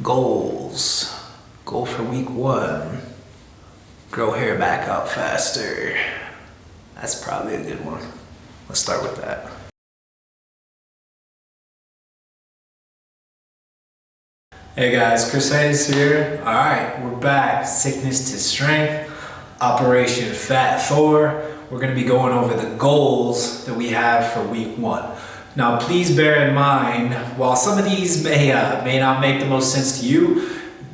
Goals. Goal for week 1. Grow hair back out faster. That's probably a good one. Let's start with that. Hey guys, Chris Hayes here. Alright, we're back. Sickness to strength. Operation Fat Thor. We're going to be going over the goals that we have for week 1. Now please bear in mind, while some of these may not make the most sense to you,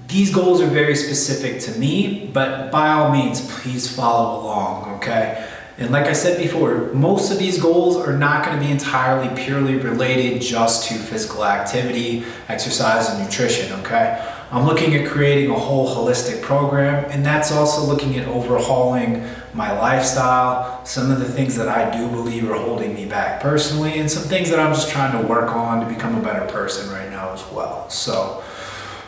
these goals are very specific to me, but by all means, please follow along, okay? And like I said before, most of these goals are not going to be entirely purely related just to physical activity, exercise, and nutrition, okay? I'm looking at creating a whole holistic program, and that's also looking at overhauling my lifestyle, some of the things that I do believe are holding me back personally, and some things that I'm just trying to work on to become a better person right now as well. So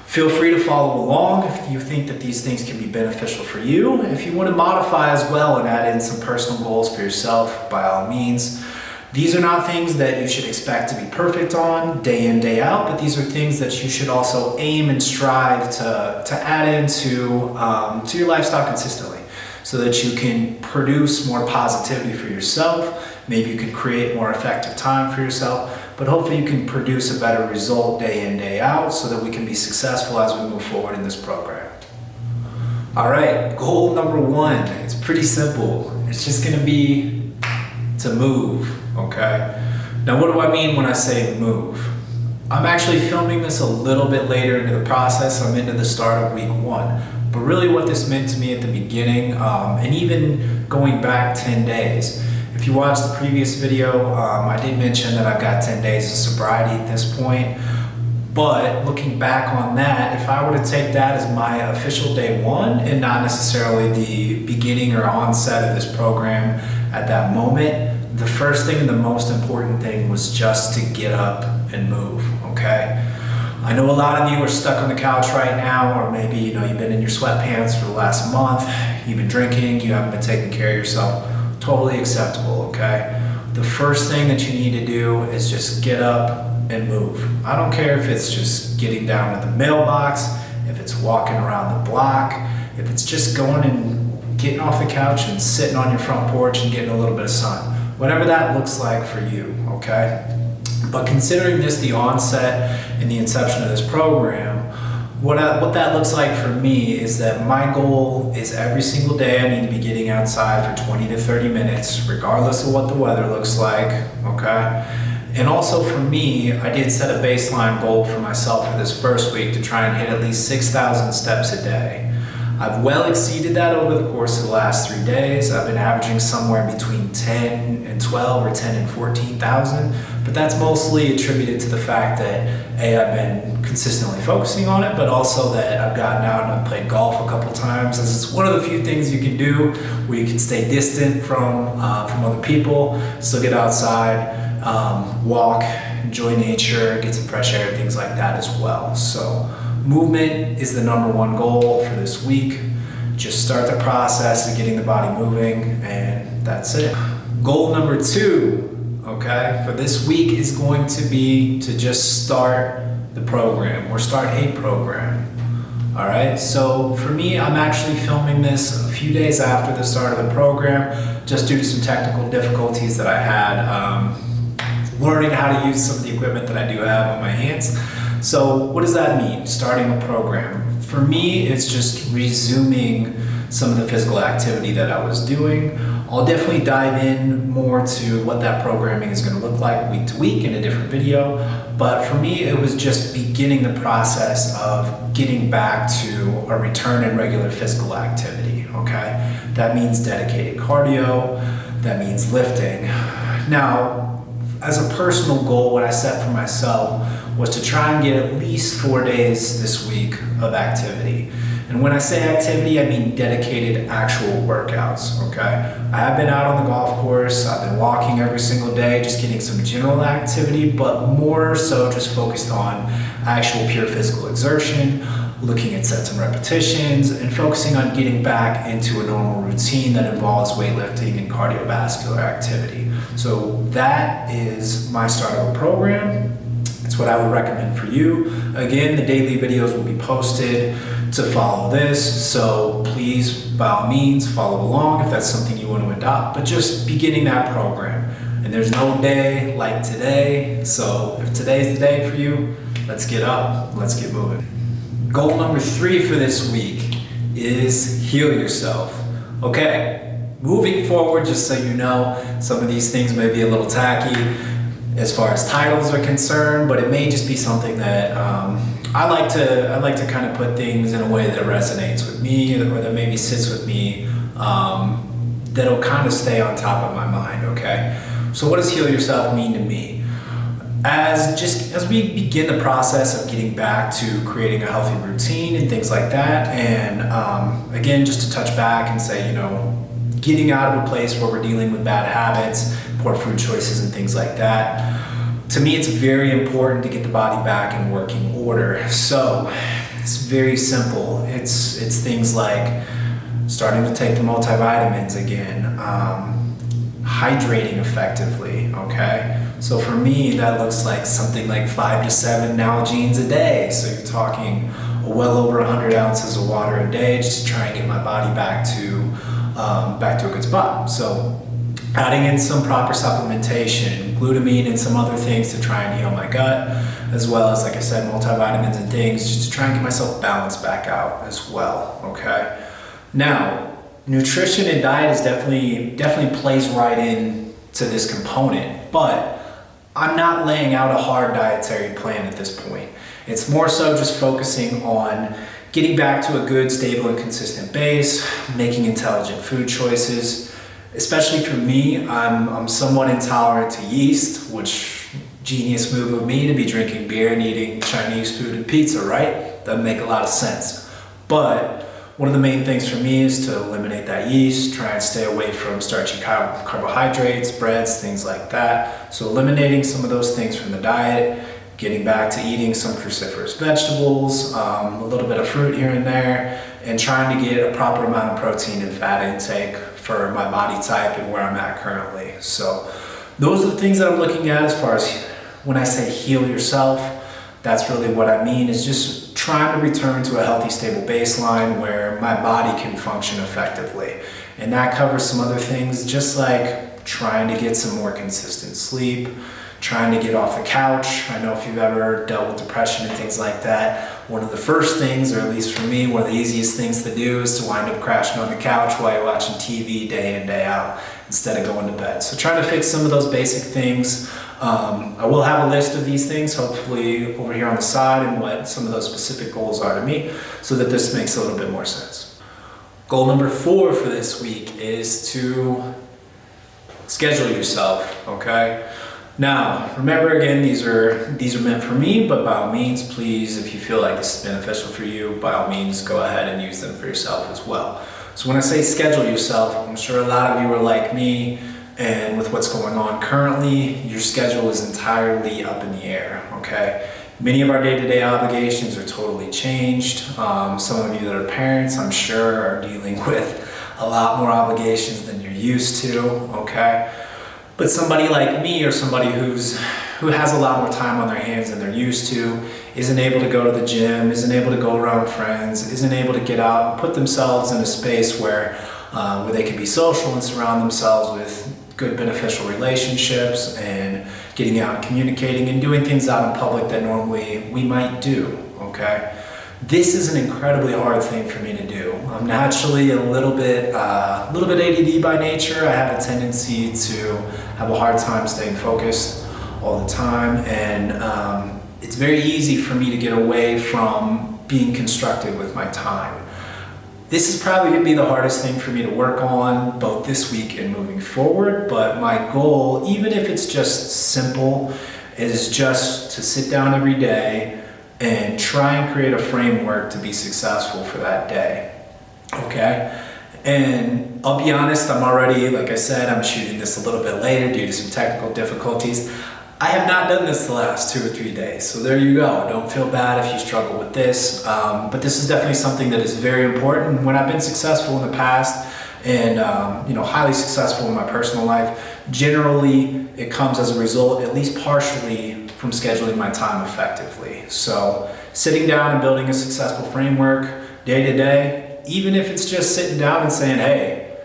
feel free to follow along if you think that these things can be beneficial for you. If you want to modify as well and add in some personal goals for yourself, by all means. These are not things that you should expect to be perfect on day in, day out, but these are things that you should also aim and strive to add into to your lifestyle consistently so that you can produce more positivity for yourself. Maybe you can create more effective time for yourself, but hopefully you can produce a better result day in, day out so that we can be successful as we move forward in this program. All right, goal number 1, it's pretty simple. It's just gonna be to move, okay? Now what do I mean when I say move? I'm actually filming this a little bit later into the process. I'm into the start of week 1. But really what this meant to me at the beginning, and even going back 10 days, if you watched the previous video, I did mention that I've got 10 days of sobriety at this point. But looking back on that, if I were to take that as my official day 1 and not necessarily the beginning or onset of this program at that moment, the first thing and the most important thing was just to get up and move, okay? I know a lot of you are stuck on the couch right now, or maybe you've been in your sweatpants for the last month, you've been drinking, you haven't been taking care of yourself. Totally acceptable, okay? The first thing that you need to do is just get up and move. I don't care if it's just getting down to the mailbox, if it's walking around the block, if it's just going and getting off the couch and sitting on your front porch and getting a little bit of sun. Whatever that looks like for you, okay? But considering this the onset and the inception of this program, what that looks like for me is that my goal is every single day I need to be getting outside for 20 to 30 minutes, regardless of what the weather looks like, okay? And also for me, I did set a baseline goal for myself for this first week to try and hit at least 6,000 steps a day. I've well exceeded that over the course of the last 3 days. I've been averaging somewhere between 10 and 12 or 10 and 14,000, but that's mostly attributed to the fact that I've been consistently focusing on it, but also that I've gotten out and I've played golf a couple times. This is one of the few things you can do where you can stay distant from other people, still get outside, walk, enjoy nature, get some fresh air, things like that as well. So movement is the number 1 goal for this week. Just start the process of getting the body moving, and that's it. Goal number 2, okay, for this week is going to be to just start the program or start a program. All right, so for me, I'm actually filming this a few days after the start of the program, just due to some technical difficulties that I had learning how to use some of the equipment that I do have on my hands. So what does that mean, starting a program? For me, it's just resuming some of the physical activity that I was doing. I'll definitely dive in more to what that programming is going to look like week to week in a different video. But for me, it was just beginning the process of getting back to a return in regular physical activity, okay? That means dedicated cardio, that means lifting. Now, as a personal goal, what I set for myself was to try and get at least 4 days this week of activity. And when I say activity, I mean dedicated actual workouts, okay? I have been out on the golf course, I've been walking every single day, just getting some general activity, but more so just focused on actual pure physical exertion, looking at sets and repetitions, and focusing on getting back into a normal routine that involves weightlifting and cardiovascular activity. So that is my start of a program. It's It's what I would recommend for you. Again, the daily videos will be posted to follow this, so please, by all means, follow along if that's something you want to adopt, but just beginning that program. And there's no day like today, so if today's the day for you, let's get up, let's get moving. Goal number 3 for this week is heal yourself. Okay, moving forward, just so you know, some of these things may be a little tacky as far as titles are concerned, but it may just be something that I like to kind of put things in a way that resonates with me, or that maybe sits with me, that'll kind of stay on top of my mind. Okay, so what does heal yourself mean to me? As we begin the process of getting back to creating a healthy routine and things like that, and again, just to touch back and say, getting out of a place where we're dealing with bad habits, poor food choices and things like that, to me it's very important to get the body back in working order. So it's very simple. It's things like starting to take the multivitamins again, hydrating effectively, okay? So for me, that looks like something like 5 to 7 Nalgene's a day. So you're talking well over 100 ounces of water a day, just to try and get my body back to a good spot. So adding in some proper supplementation, glutamine and some other things to try and heal my gut, as well as, like I said, multivitamins and things, just to try and get myself balanced back out as well, okay? Now, nutrition and diet is definitely plays right in to this component, but I'm not laying out a hard dietary plan at this point. It's more so just focusing on getting back to a good, stable, and consistent base, making intelligent food choices. Especially for me, I'm somewhat intolerant to yeast, which genius move of me to be drinking beer and eating Chinese food and pizza, right? Doesn't make a lot of sense. But one of the main things for me is to eliminate that yeast, try and stay away from starchy carbohydrates, breads, things like that. So eliminating some of those things from the diet, getting back to eating some cruciferous vegetables, a little bit of fruit here and there, and trying to get a proper amount of protein and fat intake for my body type and where I'm at currently. So those are the things that I'm looking at as far as when I say heal yourself. That's really what I mean, is just trying to return to a healthy, stable baseline where my body can function effectively. And that covers some other things, just like trying to get some more consistent sleep, trying to get off the couch. I know if you've ever dealt with depression and things like that, one of the first things, or at least for me, one of the easiest things to do is to wind up crashing on the couch while you're watching TV day in, day out, instead of going to bed. So trying to fix some of those basic things. I will have a list of these things, hopefully over here on the side, and what some of those specific goals are to me, so that this makes a little bit more sense. Goal number 4 for this week is to schedule yourself, okay? Now, remember again, these are meant for me, but by all means, please, if you feel like this is beneficial for you, by all means, go ahead and use them for yourself as well. So when I say schedule yourself, I'm sure a lot of you are like me, and with what's going on currently, your schedule is entirely up in the air, okay? Many of our day-to-day obligations are totally changed. Some of you that are parents, I'm sure, are dealing with a lot more obligations than you're used to, okay? But somebody like me, or somebody who has a lot more time on their hands than they're used to, isn't able to go to the gym, isn't able to go around friends, isn't able to get out and put themselves in a space where they can be social and surround themselves with good beneficial relationships, and getting out and communicating and doing things out in public that normally we might do, okay? This is an incredibly hard thing for me to do. I'm naturally a little bit ADD by nature. I have a tendency to have a hard time staying focused all the time, and it's very easy for me to get away from being constructive with my time. This is probably going to be the hardest thing for me to work on both this week and moving forward, but my goal, even if it's just simple, is just to sit down every day and try and create a framework to be successful for that day, okay? And I'll be honest, I'm already, like I said, I'm shooting this a little bit later due to some technical difficulties. I have not done this the last 2 or 3 days, so there you go. Don't feel bad if you struggle with this, but this is definitely something that is very important. When I've been successful in the past and highly successful in my personal life, generally it comes as a result, at least partially, from scheduling my time effectively. So sitting down and building a successful framework day to day, even if it's just sitting down and saying, hey,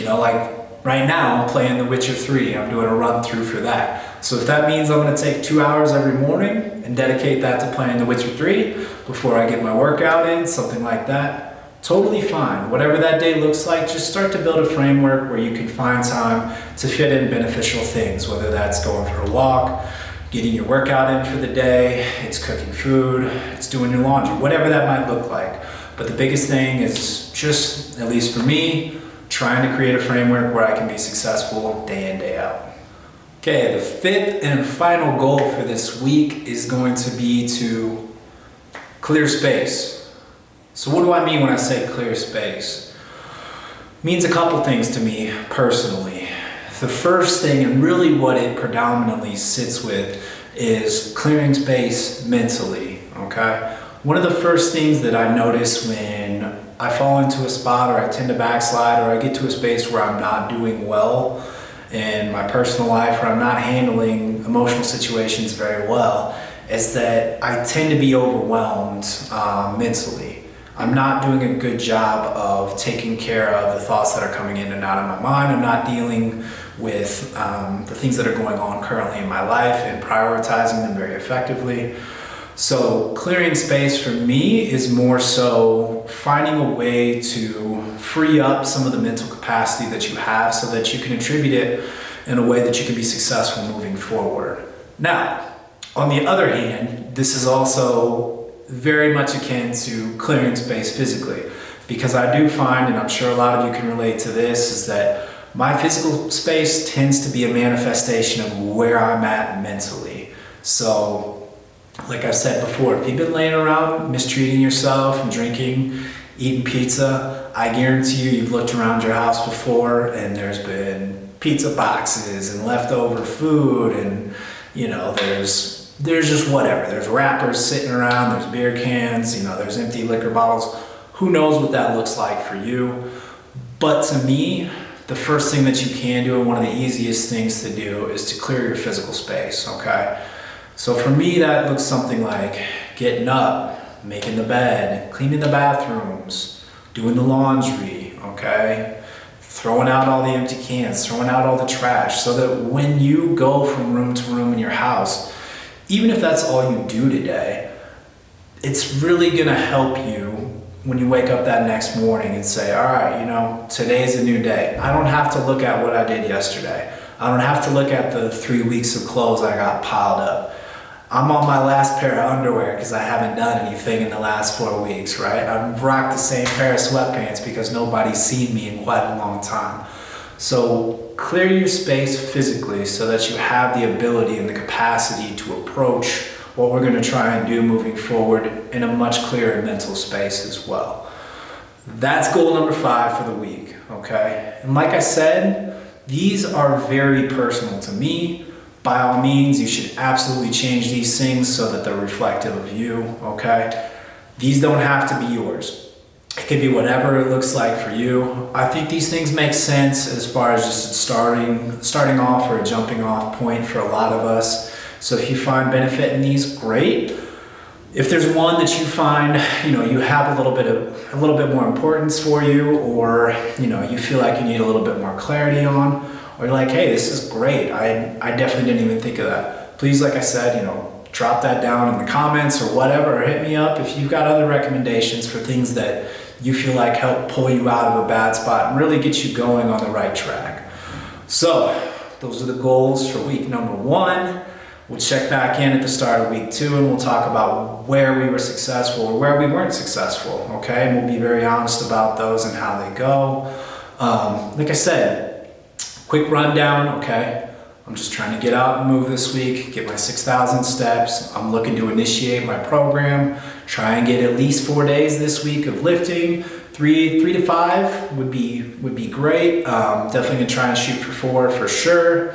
like right now I'm playing The Witcher 3, I'm doing a run through for that. So if that means I'm gonna take 2 hours every morning and dedicate that to playing The Witcher 3 before I get my workout in, something like that, totally fine. Whatever that day looks like, just start to build a framework where you can find time to fit in beneficial things, whether that's going for a walk, getting your workout in for the day, it's cooking food, it's doing your laundry, whatever that might look like. But the biggest thing is just, at least for me, trying to create a framework where I can be successful day in, day out. Okay, the fifth and final goal for this week is going to be to clear space. So what do I mean when I say clear space? It means a couple things to me personally. The first thing, and really what it predominantly sits with, is clearing space mentally, okay? One of the first things that I notice when I fall into a spot, or I tend to backslide, or I get to a space where I'm not doing well in my personal life, or I'm not handling emotional situations very well, is that I tend to be overwhelmed mentally. I'm not doing a good job of taking care of the thoughts that are coming in and out of my mind. I'm not dealing with the things that are going on currently in my life and prioritizing them very effectively. So clearing space for me is more so finding a way to free up some of the mental capacity that you have so that you can attribute it in a way that you can be successful moving forward. Now, on the other hand, this is also very much akin to clearing space physically, because I do find, and I'm sure a lot of you can relate to this, is that my physical space tends to be a manifestation of where I'm at mentally. So, like I've said before, if you've been laying around mistreating yourself and drinking, eating pizza, I guarantee you've looked around your house before and there's been pizza boxes and leftover food, and there's just whatever. There's wrappers sitting around, there's beer cans, there's empty liquor bottles. Who knows what that looks like for you? But to me, the first thing that you can do, and one of the easiest things to do, is to clear your physical space, okay? So for me, that looks something like getting up, making the bed, cleaning the bathrooms, doing the laundry, okay? Throwing out all the empty cans, throwing out all the trash, so that when you go from room to room in your house, even if that's all you do today, it's really gonna help you when you wake up that next morning and say, all right, today's a new day. I don't have to look at what I did yesterday. I don't have to look at the 3 weeks of clothes I got piled up. I'm on my last pair of underwear because I haven't done anything in the last 4 weeks, right? I've rocked the same pair of sweatpants because nobody's seen me in quite a long time. So clear your space physically so that you have the ability and the capacity to approach what we're going to try and do moving forward in a much clearer mental space as well. That's goal number 5 for the week, okay? And like I said, these are very personal to me. By all means, you should absolutely change these things so that they're reflective of you, okay? These don't have to be yours. It could be whatever it looks like for you. I think these things make sense as far as just starting off, or a jumping off point for a lot of us. So if you find benefit in these, great. If there's one that you find, you have a little bit more importance for you, or you feel like you need a little bit more clarity on, or you're like, hey, this is great. I definitely didn't even think of that. Please, like I said, drop that down in the comments or whatever, or hit me up if you've got other recommendations for things that you feel like help pull you out of a bad spot and really get you going on the right track. So those are the goals for week number 1. We'll check back in at the start of week 2 and we'll talk about where we were successful or where we weren't successful, okay? And we'll be very honest about those and how they go. Like I said, quick rundown, okay? I'm just trying to get out and move this week, get my 6,000 steps. I'm looking to initiate my program, try and get at least 4 days this week of lifting. 3 to 5 would be great. Definitely gonna try and shoot for 4 for sure.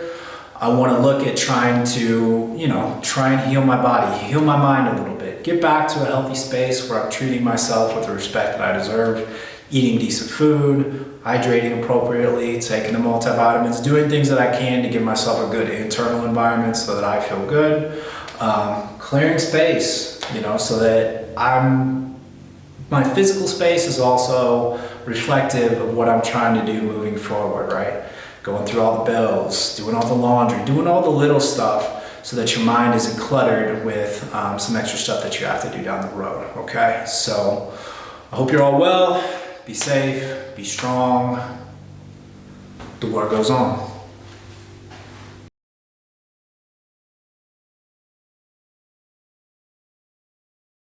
I want to look at trying to, try and heal my body, heal my mind a little bit, get back to a healthy space where I'm treating myself with the respect that I deserve, eating decent food, hydrating appropriately, taking the multivitamins, doing things that I can to give myself a good internal environment so that I feel good. clearing space, so that my physical space is also reflective of what I'm trying to do moving forward, right? Going through all the bills, doing all the laundry, doing all the little stuff so that your mind isn't cluttered with some extra stuff that you have to do down the road, okay? So I hope you're all well. Be safe, be strong. The war goes on.